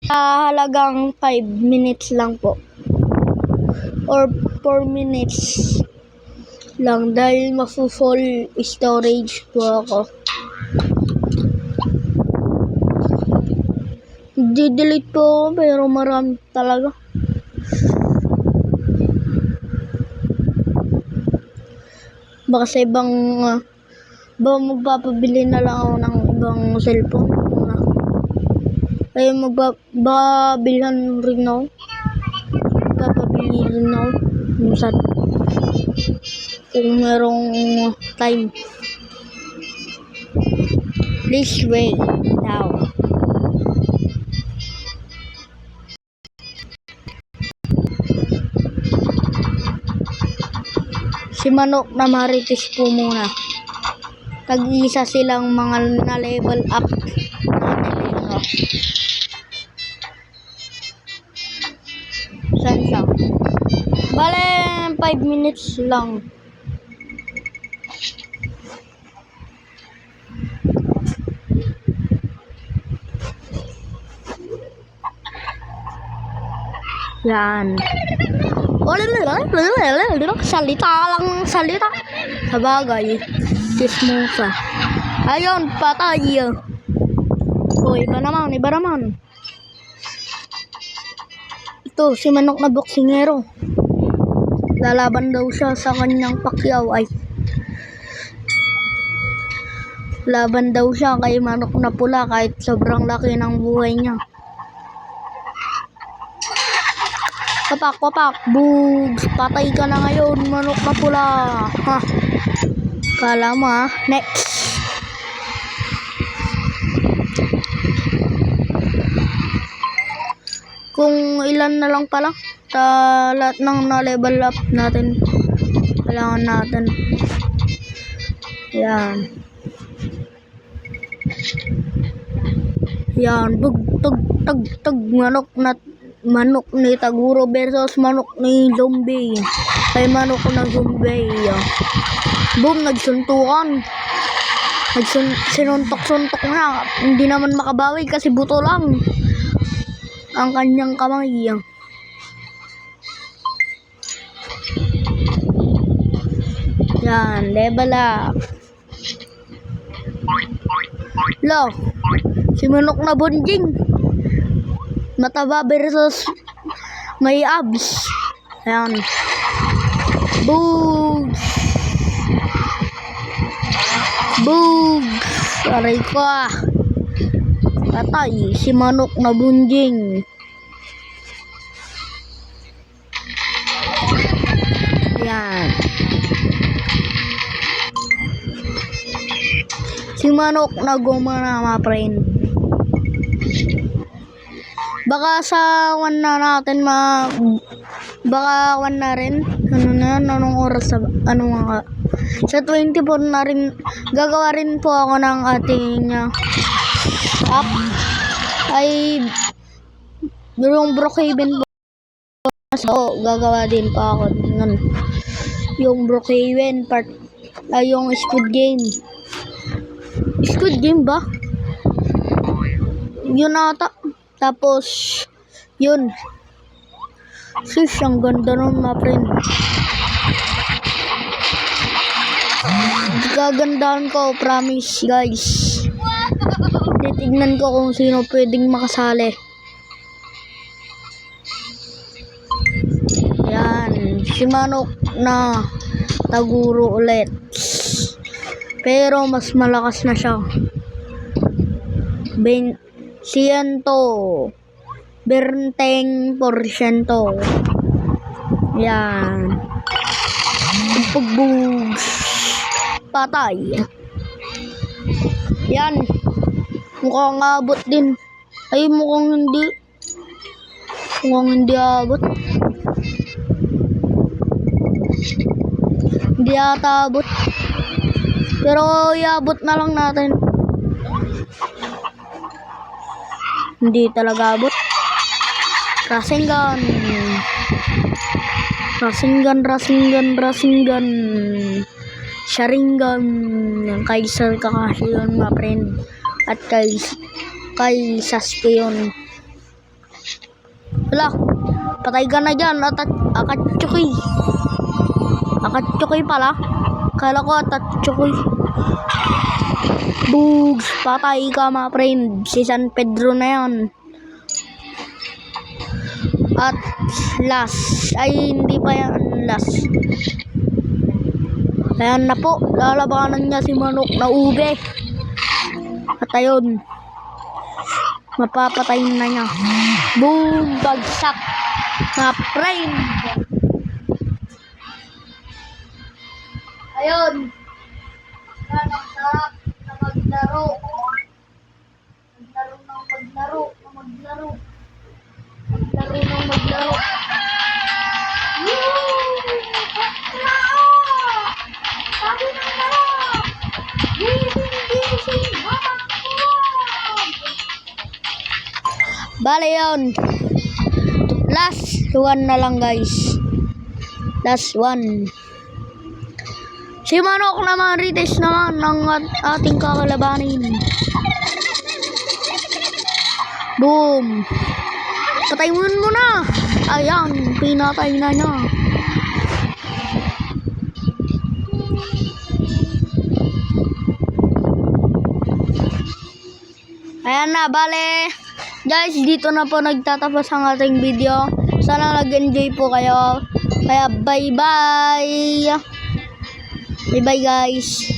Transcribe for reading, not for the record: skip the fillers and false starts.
halagang 5 minutes lang po. Or 4 minutes lang dahil mafu-full storage po ako. Di-delete po ako pero marami talaga. Baka sa ibang baka magpapabili na lang ako ng ibang cellphone. Ay magbabilhan rin ako. Magpapabili rin ako. Minsan. Kung merong time. Please wait now. Si Manok na Marites po muna. Tag-isa silang mga na-level up natin. Saan siya? Bale, 5 minutes lang. Yan. Salita lang, salita. Sabagay. Chismosa. Ayun, patay. O, iba naman. Ito, si Manok na boksingero. Lalaban daw siya sa kanyang Pacquiao. Ay. Laban daw siya kay Manok na pula kahit sobrang laki ng buhay niya. Wapak, bugs, patay ka na ngayon, Manok na pula. Ha? Kala mo ha? Next. Kung ilan na lang pala sa lahat ng na-level up natin. Kailangan natin. Yan. Yan. Bug, tug, Manok ni Taguro versus Manok ni Zombie. Kay Manok na Zombie. Boom, nagsuntukan. Sinuntok-suntok na. Hindi naman makabawi kasi buto lang ang kanyang kamay. Yan, level up. Lo, si Manok na Bonjing. Mataba versus may abs. Ayan. Bugs. Aray ko ah. Patay si Manok na Bunjing. Ayan. Si Manok na gumana mga friend. Baka sa 1 na natin baka 1 na rin. Anong oras sa sa 24 na rin gagawa rin po ako ng ating app ay yung Brookhaven po. So gagawa din pa ako nun. Yung Brookhaven part ay yung Squid Game ba? Yun ata. Tapos, yun. Sis, ang ganda nun, mga friend. Gagandahan ko, promise, guys. Titignan ko kung sino pwedeng makasali. Yan. Si Manok na Taguro ulit. Pero, mas malakas na siya. 20%. Yan. Pagbugs. Patay. Yan. Mukhang abot din. Ay, mukhang hindi. Mukhang hindi abot. Hindi ata abot. Pero, iabot na lang natin. Hindi talaga abot. Rasengan. Sharingan. Yung kay Sir Kakashi yun, mga friend. At kay Sasuke yun. Wala. Patay ka na dyan. Akatsuki. Akatsuki pala. Kala ko atatsuki. Bugs. Patay ka mga friend. Si San Pedro na yan. At last. Ay, hindi pa yan last. Ayan na po. Lalabanan niya si Manok na ube. At ayun. Mapapatayin na niya. Boom! Bagsak! Na friend! Ayun! Yan ang sarap na maglaro. Maglaro ng maglaro. Maglaro. Maglaro ng maglaro. Sabi ng laro! Gising! Bale yun. Last one na lang guys. Last one. Si Manok naman, retest naman ng ating kakalabanin. Boom. Patay mo na. Ayan, pinatay na niya. Ayan na, bale. Guys, dito na po nagtatapos ang ating video. Sana nag-enjoy po kayo. Kaya bye-bye. Bye-bye guys.